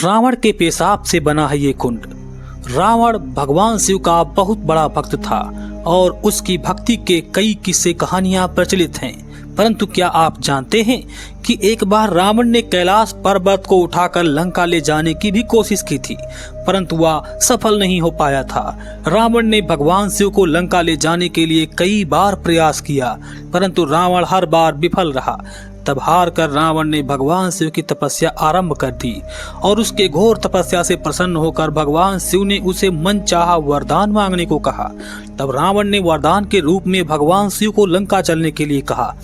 रावण के पेशाब से बना है ये कुंड। रावण भगवान शिव का बहुत बड़ा भक्त था और उसकी भक्ति के कई किस्से कहानियां प्रचलित हैं। परंतु क्या आप जानते हैं कि एक बार रावण ने कैलाश पर्वत को उठाकर लंका ले जाने की भी कोशिश की थी, परंतु वह सफल नहीं हो पाया था। रावण ने भगवान शिव को लंका ले जाने के लिए कई बार प्रयास किया, परंतु रावण हर बार विफल रहा। तब हार कर रावण ने भगवान शिव की तपस्या आरंभ कर दी और उसके घोर तपस्या से प्रसन्न होकर भगवान शिव ने उसे मनचाहा वरदान मांगने को कहा। तब रावण ने वरदान के रूप में भगवान शिव को लंका चलने के लिए कहा।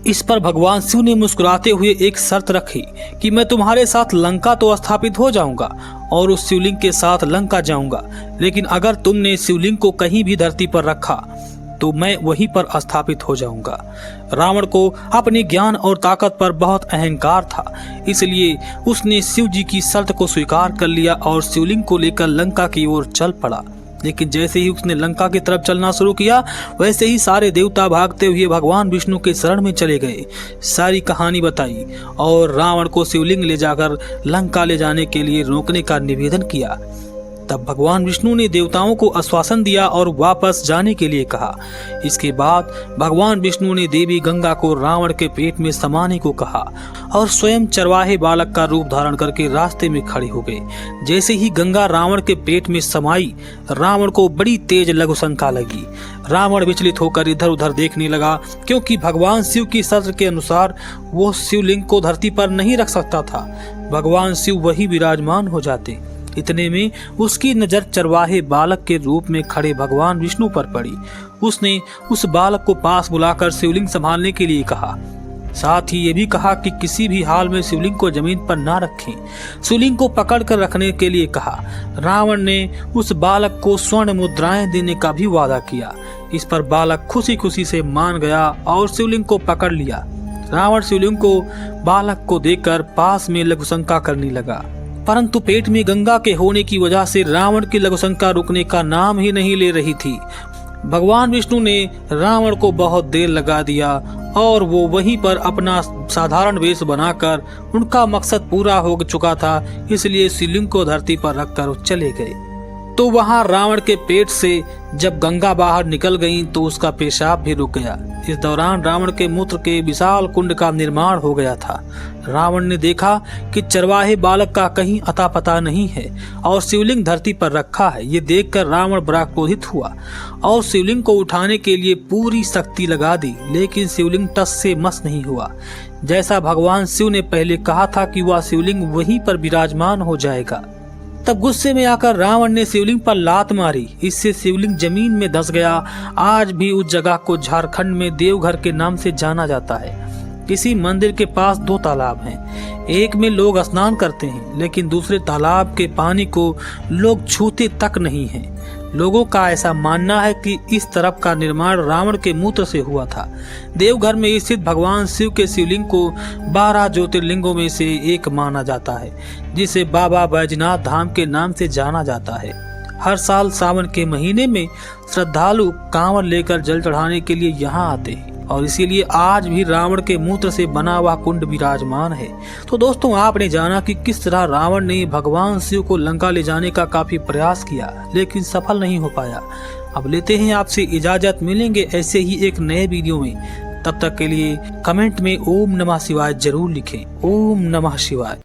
इस पर भगवान शिव ने मुस्कुराते हुए एक शर्त रखी कि मैं तुम्हारे साथ लंका तो स्थापित हो जाऊंगा और उस शिवलिंग के साथ लंका जाऊंगा, लेकिन अगर तुमने शिवलिंग को कहीं भी धरती पर रखा तो मैं वहीं पर स्थापित हो जाऊंगा। रावण को अपने ज्ञान और ताकत पर बहुत अहंकार था, इसलिए उसने शिव जी की शर्त को स्वीकार कर लिया और शिवलिंग को लेकर लंका की ओर चल पड़ा। लेकिन जैसे ही उसने लंका की तरफ चलना शुरू किया, वैसे ही सारे देवता भागते हुए भगवान विष्णु के शरण में चले गए। सारी कहानी बताई और रावण को शिवलिंग ले जाकर लंका ले जाने के लिए रोकने का निवेदन किया। तब भगवान विष्णु ने देवताओं को आश्वासन दिया और वापस जाने के लिए कहा। इसके बाद भगवान विष्णु ने देवी गंगा को रावण के पेट में समाने को कहा और स्वयं चरवाहे बालक का रूप धारण करके रास्ते में खड़े हो गए। जैसे ही गंगा रावण के पेट में समाई, रावण को बड़ी तेज लघुशंका लगी। रावण विचलित होकर इधर उधर देखने लगा, क्योंकि भगवान शिव की शर्त के अनुसार वो शिवलिंग को धरती पर नहीं रख सकता था। भगवान शिव वही विराजमान हो जाते। इतने में उसकी नजर चरवाहे बालक के रूप में खड़े भगवान विष्णु पर पड़ी। उसने उस बालक को पास बुलाकर शिवलिंग संभालने के लिए कहा। साथ ही ये भी कहा कि किसी भी हाल में शिवलिंग को जमीन पर ना रखें। शिवलिंग को पकड़ कर रखने के लिए कहा। रावण ने उस बालक को स्वर्ण मुद्राएं देने का भी वादा किया। इस पर बालक खुशी खुशी से मान गया और शिवलिंग को पकड़ लिया। रावण शिवलिंग को बालक को देकर पास में लघुशंका करने लगा, परंतु पेट में गंगा के होने की वजह से रावण की लघुशंका रुकने का नाम ही नहीं ले रही थी। भगवान विष्णु ने रावण को बहुत देर लगा दिया और वो वहीं पर अपना साधारण वेश बनाकर, उनका मकसद पूरा हो चुका था, इसलिए शिवलिंग को धरती पर रखकर चले गए। तो वहां रावण के पेट से जब गंगा बाहर निकल गई तो उसका पेशाब भी रुक गया। इस दौरान रावण के मूत्र के विशाल कुंड का निर्माण हो गया था। रावण ने देखा कि चरवाहे बालक का कहीं अता पता नहीं है और शिवलिंग धरती पर रखा है। ये देखकर रावण बड़ा क्रोधित हुआ और शिवलिंग को उठाने के लिए पूरी शक्ति लगा दी, लेकिन शिवलिंग टस से मस नहीं हुआ। जैसा भगवान शिव ने पहले कहा था कि वह शिवलिंग वहीं पर विराजमान हो जाएगा। तब गुस्से में आकर रावण ने शिवलिंग पर लात मारी। इससे शिवलिंग जमीन में धंस गया। आज भी उस जगह को झारखंड में देवघर के नाम से जाना जाता है। किसी मंदिर के पास 2 तालाब हैं। एक में लोग स्नान करते हैं, लेकिन दूसरे तालाब के पानी को लोग छूते तक नहीं हैं। लोगों का ऐसा मानना है कि इस तरफ का निर्माण रावण के मूत्र से हुआ था। देवघर में स्थित भगवान शिव के शिवलिंग को 12 ज्योतिर्लिंगों में से एक माना जाता है, जिसे बाबा बैजनाथ धाम के नाम से जाना जाता है। हर साल सावन के महीने में श्रद्धालु कांवड़ लेकर जल चढ़ाने के लिए यहाँ आते हैं और इसीलिए आज भी रावण के मूत्र से बना हुआ कुंड विराजमान है। तो दोस्तों, आपने जाना कि किस तरह रावण ने भगवान शिव को लंका ले जाने का काफी प्रयास किया, लेकिन सफल नहीं हो पाया। अब लेते हैं आपसे इजाजत, मिलेंगे ऐसे ही एक नए वीडियो में। तब तक के लिए कमेंट में ओम नमः शिवाय जरूर लिखें। ओम नमः शिवाय।